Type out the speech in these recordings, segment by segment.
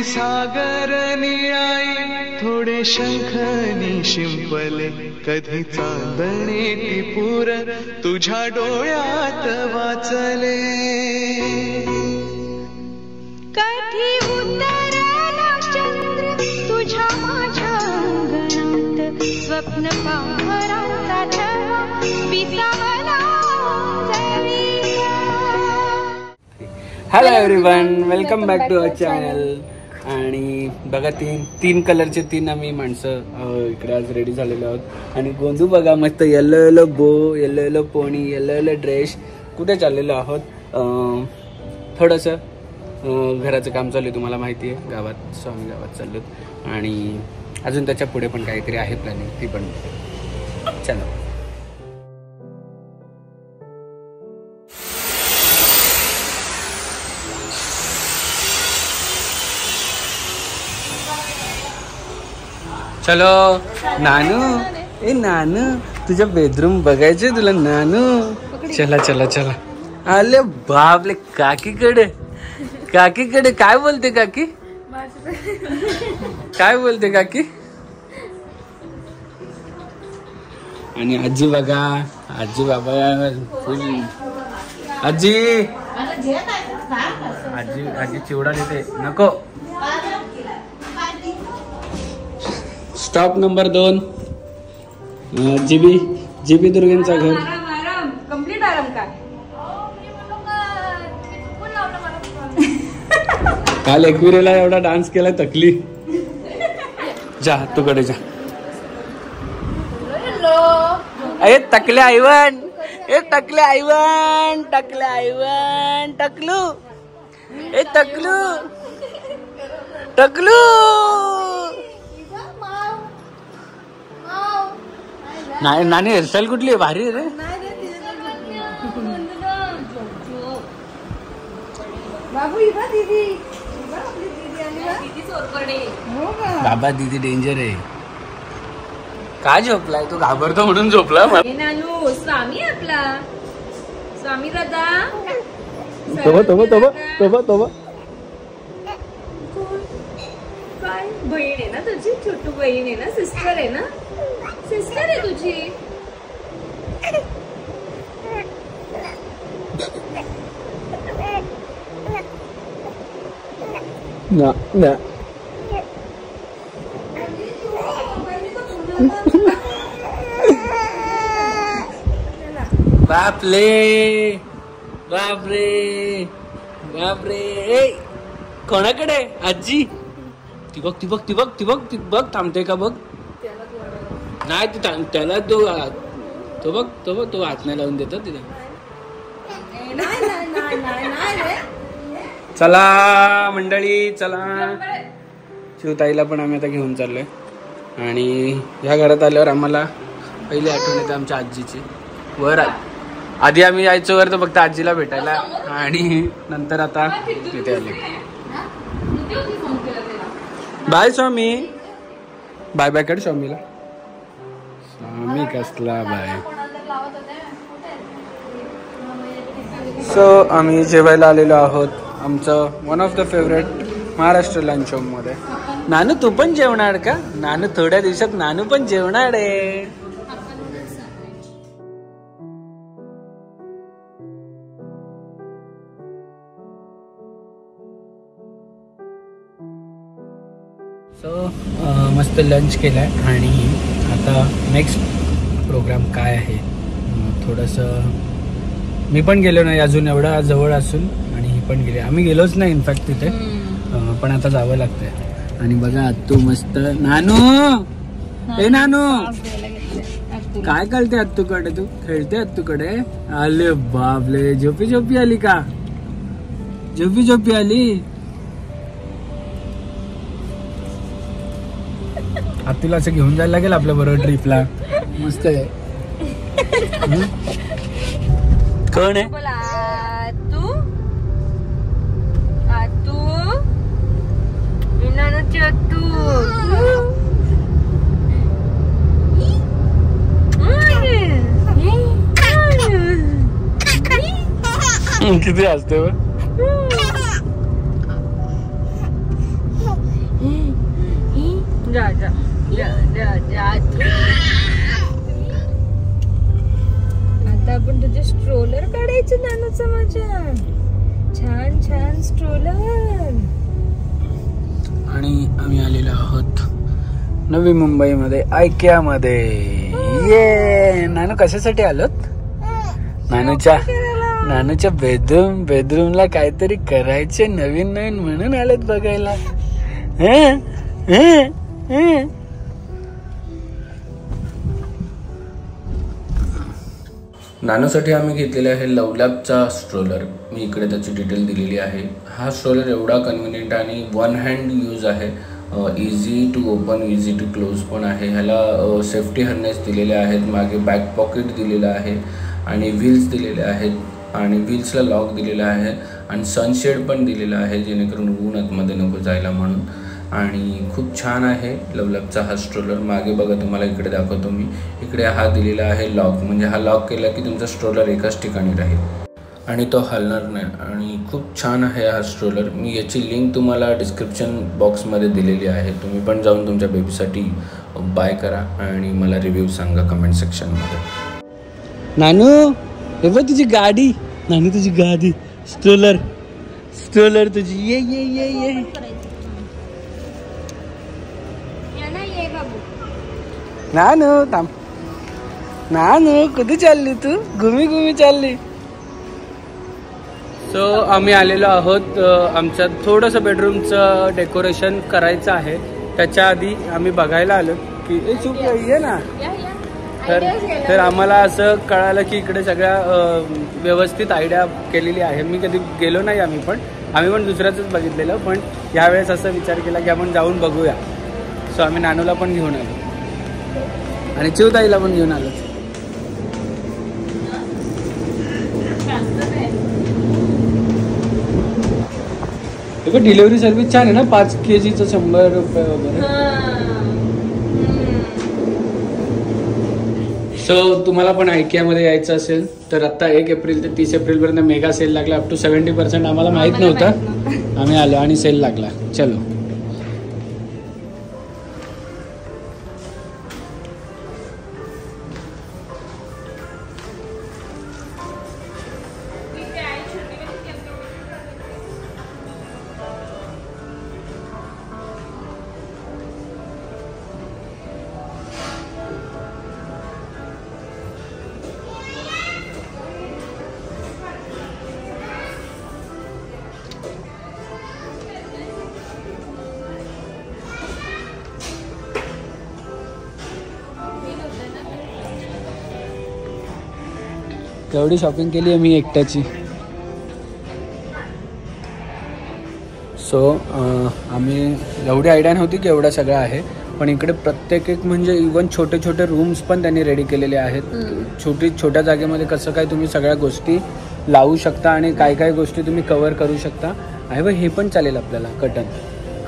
सागर निळाई थोडे शंखनी शिंपले कधी चांदणे टिपूर तुझ्या डोळ्यात वाचले कधी उतरला चंद्र तुझ्या माझ्या अंगणात स्वप्न पांघराचा छळा विसावला hello everyone, welcome back to our channel. आणि बघा तीन कलरचे तीन आम्ही माणसं इकडे आज रेडी झालेलो आहोत. आणि गोंधू बघा मस्त yellow yellow bow, yellow yellow pony, yellow yellow dress. कुठे चाललेलो आहोत? थोडंसं घराचं काम चालू आहे, तुम्हाला माहिती आहे. गावात स्वामी गावात चाललो आणि अजून त्याच्या पुढे पण काहीतरी आहे प्लॅनिंग, ती पण चला. चलो नानू, ए नानू तुझ्या बेडरूम बघायचे तुला नानू. चला चला चला. आले बापले काकीकडे काय बोलते काकी? काय बोलते काकी? आणि आजी बघा, आजी बाबा आजी आजी आजी चिवडा देते. नको. स्टॉप नंबर 2 जीबी दुर्गेंचा घर. कंप्लीट आराम का? काल एकविरेला एवढा डान्स केला थकली. जा तुकडे जा. ए तकले आईवन, ए तकले आईवन, टकले आईवन, टकलू, ए टकलू टकलू. नाही नानी हेअरस्टाईल कुठली आहे? भारी रे. बाबा दीदी डेंजर आहे. काय झोपलाय तू? घाबरतो म्हणून झोपला. नानू स्वामी आपला स्वामी दादा. काय बहीण आहे ना तुझी? छोटू बहीण आहे ना? सिस्टर आहे ना? सिस्टर आहे तुझी. ना बापले बापरे बापरे. कोणाकडे? आजी. ती बघ ती बघ ती बघ ती बघ ती बघ. थांबते का बघ? नाही ती त्याला तो बघ तो हात नाही लावून देतो तिला. चला मंडळी चला. शिवताईला पण आम्ही आता घेऊन चाललोय. आणि ह्या घरात आल्यावर आम्हाला पहिली आठवण येते आमच्या आजीची. वर आधी आम्ही यायचो वर तर फक्त आजीला भेटायला आणि नंतर आता तिथे आले. बाय स्वामी. बाय बाय कर स्वामीला. स्वामी कसला बाय. सो आम्ही जेवायला आलेलो आहोत आमचं one of the favourite Maharashtra lunch home मध्ये. नानू तू पण जेवणार का? नानू थोड्या दिवसात नानू पण जेवणार आहे. सो मस्त लंच केलाय आणि आता नेक्स्ट प्रोग्राम काय आहे? थोडंसं मी पण गेलो नाही अजून, एवढा जवळ असून. आणि ही पण गेली. आम्ही गेलोच नाही इनफॅक्ट तिथे, पण आता जावं लागतंय. आणि बघा तू मस्त. नानू ए नानू काय करते आत्तूकडे? तू खेळते आत्तूकडे? आले बापले. झोपी आली का? झोपी आली. आत्तूला असं घेऊन जायला लागेल आपल्या बरोबर ट्रिपला. मस्त आहे. कोण आहे? तू किती असते जा जा जा जा जा. आता आपण तुझे स्ट्रोलर काढायचे नानूचं माझ्या. छान छान स्ट्रोलर. आणि आम्ही आलेलो आहोत नवी मुंबईमध्ये IKEA मध्ये. ये नानू कशासाठी आलोत? नानूच्या बेडरूमला काहीतरी करायचे नवीन नवीन म्हणून आलेत बघायला. नानूसाठी आम्ही घेतलेला आहे लवलॅबचा स्ट्रोलर. मी इकडे त्याची डिटेल दिलेली आहे. हा स्ट्रोलर एवढा कन्व्हिनियंट आणि वन हँड यूज आहे. Easy to open, easy to close पण आहे. ह्याला सेफ्टी हार्नेस दिलेले आहेत. मागे बॅक पॉकेट दिलेलं आहे आणि व्हील्स दिलेले आहेत आणि व्हील्सला लॉक दिलेला आहे आणि सनशेड पण दिलेला आहे जेणेकरून ऊन आतमध्ये नको जायला म्हणून. आणि खूप छान आहे लवलॅबचा हा स्ट्रोलर. मागे बघा, तुम्हाला इकडे दाखवतो मी. इकडे हा दिलेला आहे लॉक, म्हणजे हा लॉक केला की तुमचा स्ट्रोलर एकाच ठिकाणी राहील आणि तो हलणार नाही. आणि खूप छान आहे हा स्ट्रोलर. मी याची लिंक तुम्हाला डिस्क्रिप्शन बॉक्समध्ये दिलेली आहे. तुम्ही पण जाऊन तुमच्या बेबीसाठी बाय करा आणि मला रिव्ह्यू सांगा कमेंट सेक्शनमध्ये. नानू हे बघ तुझी गाडी. नानू तुझी गाडी. स्ट्रोलर तुझी. ये ये ये ये नानू थांब. नानू कुठे चालली तू? घुमी चालली. सो आम्ही आलेलो आहोत. आमच्या थोडंसं बेडरूमचं डेकोरेशन करायचं आहे. त्याच्या आधी आम्ही बघायला आलो की चूक ये ना. तर आम्हाला असं कळालं की इकडे सगळ्या व्यवस्थित आयडिया केलेली आहे. मी कधी गेलो नाही. आम्ही पण दुसऱ्याच बघितलेलं. पण यावेळेस असं विचार केला की आपण जाऊन बघूया. सो आम्ही नानूला पण घेऊन आलो आणि चिवताईला पण घेऊन आलो. डिलिव्हरी सर्व्हिस छान आहे ना. 5 kg 100 रुपये वगैरे. सो तुम्हाला पण IKEA मध्ये यायचं असेल तर आता 1 एप्रिल ते 30 एप्रिलपर्यंत मेगा सेल लागला. Up to 70%. आम्हाला माहित नव्हतं. आम्ही आलो आणि सेल लागला. चलो. तेवढी शॉपिंग केली आहे मी एकट्याची. सो आम्ही एवढी आयडिया नव्हती की एवढं सगळं आहे. पण इकडे प्रत्येक एक म्हणजे इवन छोटे छोटे रूम्स पण त्यांनी रेडी केलेले आहेत. छोट्या जागेमध्ये कसं काय तुम्ही सगळ्या गोष्टी लावू शकता आणि काय काय गोष्टी तुम्ही कव्हर करू शकता. आहे बघ, हे पण चालेल आपल्याला. कटन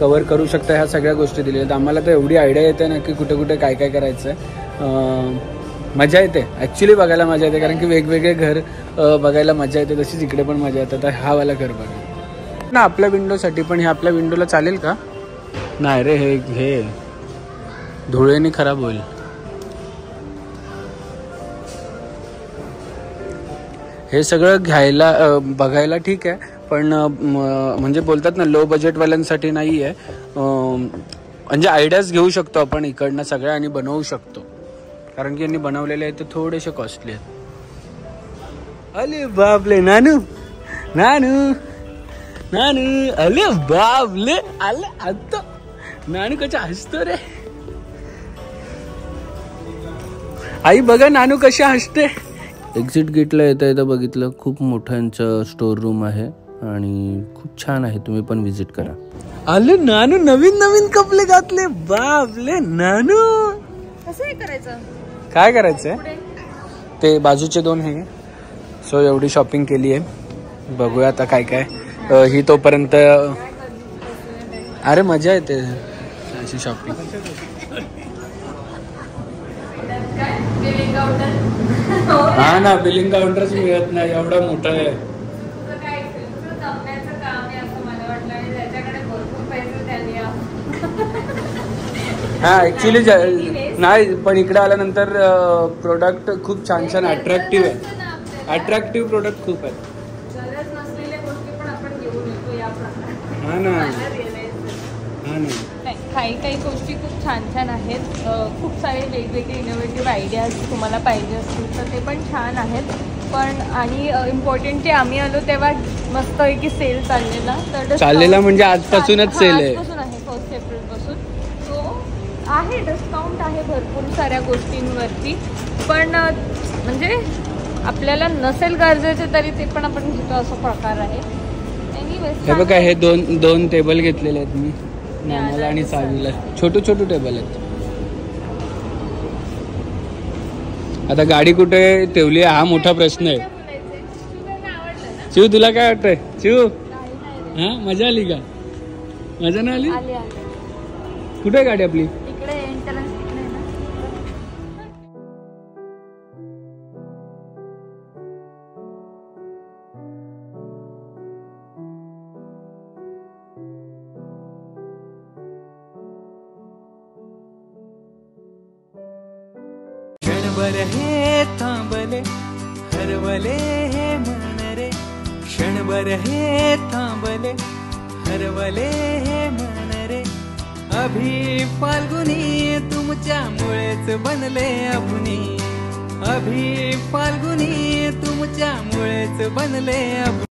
कव्हर करू शकता. ह्या सगळ्या गोष्टी दिलेल्या आहेत. आम्हाला तर एवढी आयडिया येते ना की कुठे कुठे काय काय करायचं आहे. मजा येते ॲक्च्युली बघायला. मजा येते कारण की वेगवेगळे घर बघायला मजा येते. तशीच इकडे पण मजा येते. तर हा वाला घर बघा ना आपल्या विंडोसाठी. पण हे आपल्या विंडोला चालेल का? नाही रे, हे धुळेने खराब होईल. हे सगळं घ्यायला बघायला ठीक आहे. पण म्हणजे बोलतात ना लो बजेटवाल्यांसाठी नाही आहे. म्हणजे आयडियाज घेऊ शकतो आपण इकडनं सगळ्या आणि बनवू शकतो. कारण की यांनी बनवलेले आहेत ते थोडेसे कॉस्टली आहेत. अरे बापले नानू अरे बापले आले आता. नानू कशा हसतो रे. आई बघा नानू कशा हसते. एक्झिट गेटला येता बघितलं खूप मोठं यांचं स्टोर रूम आहे आणि खूप छान आहे. तुम्ही पण व्हिजिट करा. आले नानू नवीन कपडे घातले. बापले नानू. कसं करायचं? काय करायचंय ते बाजूचे 2 हे. सो एवढी शॉपिंग केली आहे. बघूया आता काय काय. ही तोपर्यंत अरे मजा येते अशी शॉपिंग. हा ना, बिलिंग काउंटरच मिळत नाही. एवढा मोठा आहे. हा ऍक्च्युली नाही, पण इकडे आल्यानंतर प्रोडक्ट खूप छान छान अट्रॅक्टिव्ह आहे. अट्रॅक्टिव्ह प्रोडक्ट खूप आहेत. गरज नसलेल्या गोष्टी पण आपण घेऊन येतो या प्रकारे. हा ना, हा ना. नाही, काही गोष्टी खूप छान छान आहेत. खूप सारे वेगवेगळे इनोव्हेटिव्ह आयडियाज तुम्हाला पाहिजे असतील तर ते पण छान आहेत. पण आणि इम्पॉर्टंट आम्ही आलो तेव्हा मस्त की सेल चाललेला म्हणजे आजपासूनच सेल आहे. आजपासून आहे 1 एप्रिलपासून. सो आहे डिस्काउंट आहे भरपूर साऱ्या गोष्टींवरती. पण म्हणजे आपल्याला नसेल गरजेचे तरी ते पण आपण घेतो असा प्रकार आहे. हे बघा, हे दोन टेबल घेतलेले आहेत मी, नानाला आणि सावीला. छोटू टेबल आहेत. आता गाडी कुठे ठेवली हा मोठा प्रश्न आहे. शिव तुला काय वाटतंय? शिव हा मजा आली का? मजा नाही आली? कुठे गाडी आपली? क्षणभर हे थांबले हरवले हे मन रे, क्षणभर हे थांबले हरवले हे मन रे. अभि फाल्गुनी तुमच्यामुळेच बनले अभुनी, अभि फाल्गुनी तुमच्यामुळेच बनले अभुनी.